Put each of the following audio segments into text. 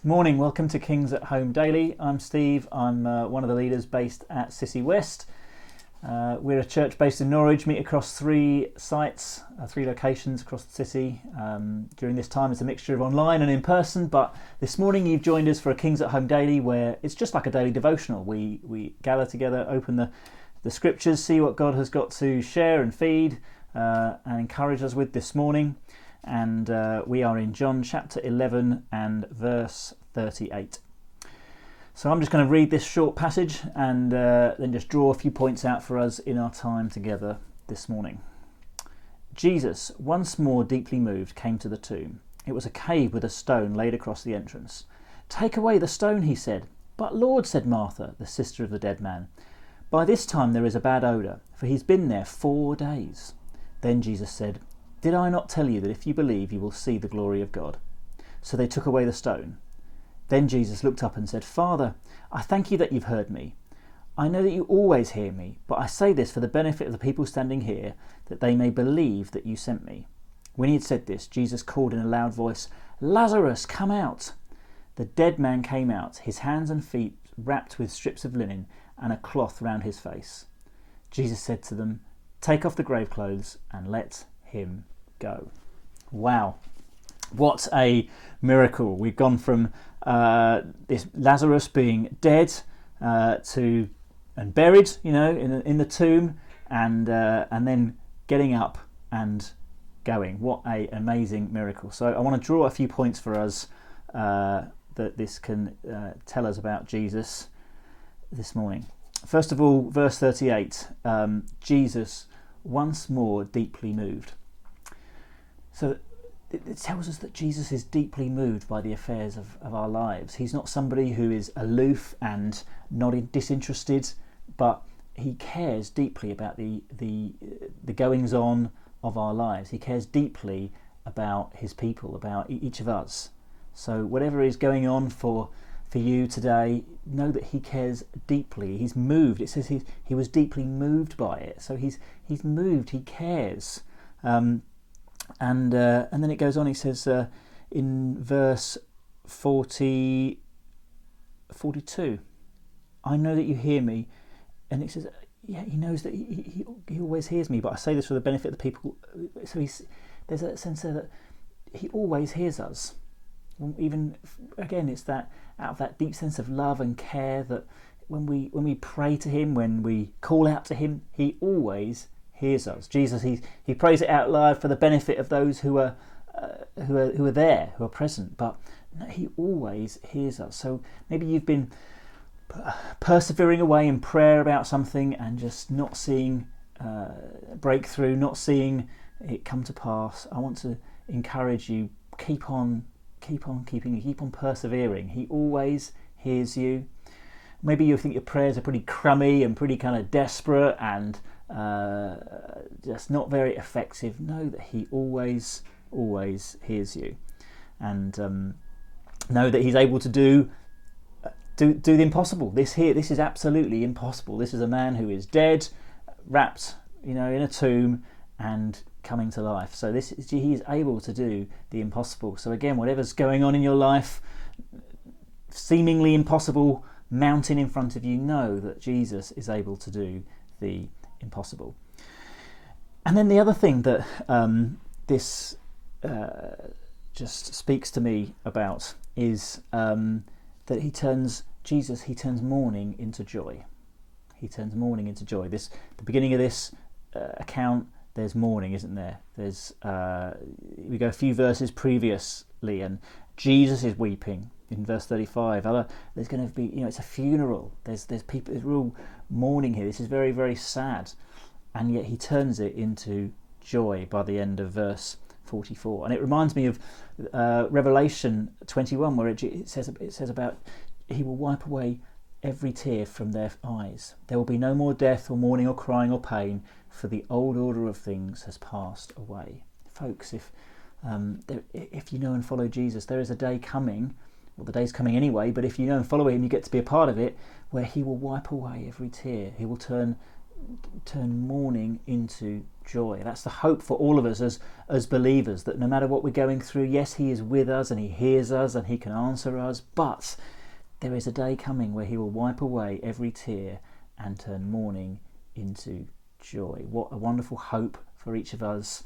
Morning, welcome to Kings at Home Daily. I'm Steve. I'm one of the leaders based at Cissy West. We're a church based in Norwich, meet across three sites, three locations across the city. During this time it's a mixture of online and in person, but this morning you've joined us for a Kings at Home Daily where it's just like a daily devotional. We gather together, open the scriptures, see what God has got to share and feed and encourage us with this morning. And we are in John chapter 11 and verse 38. So I'm just going to read this short passage and then just draw a few points out for us in our time together this morning. Jesus, once more deeply moved, came to the tomb. It was a cave with a stone laid across the entrance. "Take away the stone," he said. "But Lord," said Martha, the sister of the dead man, "by this time there is a bad odour, for he's been there 4 days." Then Jesus said, "Did I not tell you that if you believe you will see the glory of God?" So they took away the stone. Then Jesus looked up and said, "Father, I thank you that you've heard me. I know that you always hear me, but I say this for the benefit of the people standing here, that they may believe that you sent me." When he had said this, Jesus called in a loud voice, "Lazarus, come out!" The dead man came out, his hands and feet wrapped with strips of linen and a cloth round his face. Jesus said to them, "Take off the grave clothes and let him go." Wow, what a miracle. We've gone from this Lazarus being dead to and buried, in the tomb, and then getting up and going. What a amazing miracle. So I want to draw a few points for us that this can tell us about Jesus this morning. First of all, verse 38, Jesus once more deeply moved. So it tells us that Jesus is deeply moved by the affairs of our lives. He's not somebody who is aloof and not disinterested, but he cares deeply about the goings on of our lives. He cares deeply about his people, about each of us. So whatever is going on for you today, know that he cares deeply. He's moved. It says he was deeply moved by it. So he's moved. He cares. And then it goes on. He says in verse 42, "I know that you hear me," and it says, yeah, he knows that he always hears me. But I say this for the benefit of the people. So there's a sense there that he always hears us. Even again, it's that out of that deep sense of love and care that when we pray to him, when we call out to him, he always hears us. Jesus, he prays it out loud for the benefit of those who are there, who are present. But he always hears us. So maybe you've been persevering away in prayer about something and just not seeing breakthrough, not seeing it come to pass. I want to encourage you: keep on persevering. He always hears you. Maybe you think your prayers are pretty crummy and pretty kind of desperate and just not very effective. Know that he always hears you, and know that he's able to do the impossible. This is absolutely impossible. This is a man who is dead, wrapped, in a tomb, and coming to life. So he is able to do the impossible. So again, whatever's going on in your life, seemingly impossible mountain in front of you, know that Jesus is able to do the impossible. And then the other thing that this just speaks to me about is that he turns mourning into joy. He turns mourning into joy. The beginning of this account, there's mourning, isn't there? There's we go a few verses previously, and Jesus is weeping in verse 35. There's going to be, it's a funeral. There's people. There's real mourning here. This is very, very sad, and yet he turns it into joy by the end of verse 44. And it reminds me of Revelation 21, where it says about he will wipe away every tear from their eyes. There will be no more death or mourning or crying or pain, for the old order of things has passed away. Folks, if you know and follow Jesus, there is a day coming, well, the day's coming anyway, but if you know and follow him, you get to be a part of it, where he will wipe away every tear. He will turn mourning into joy. That's the hope for all of us as believers, that no matter what we're going through, yes, he is with us and he hears us and he can answer us, but there is a day coming where he will wipe away every tear and turn mourning into joy. What a wonderful hope for each of us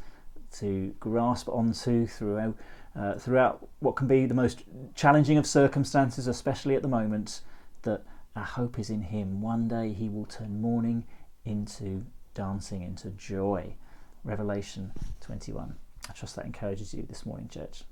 to grasp onto throughout what can be the most challenging of circumstances, especially at the moment, that our hope is in him. One day he will turn mourning into dancing, into joy. Revelation 21. I trust that encourages you this morning, church.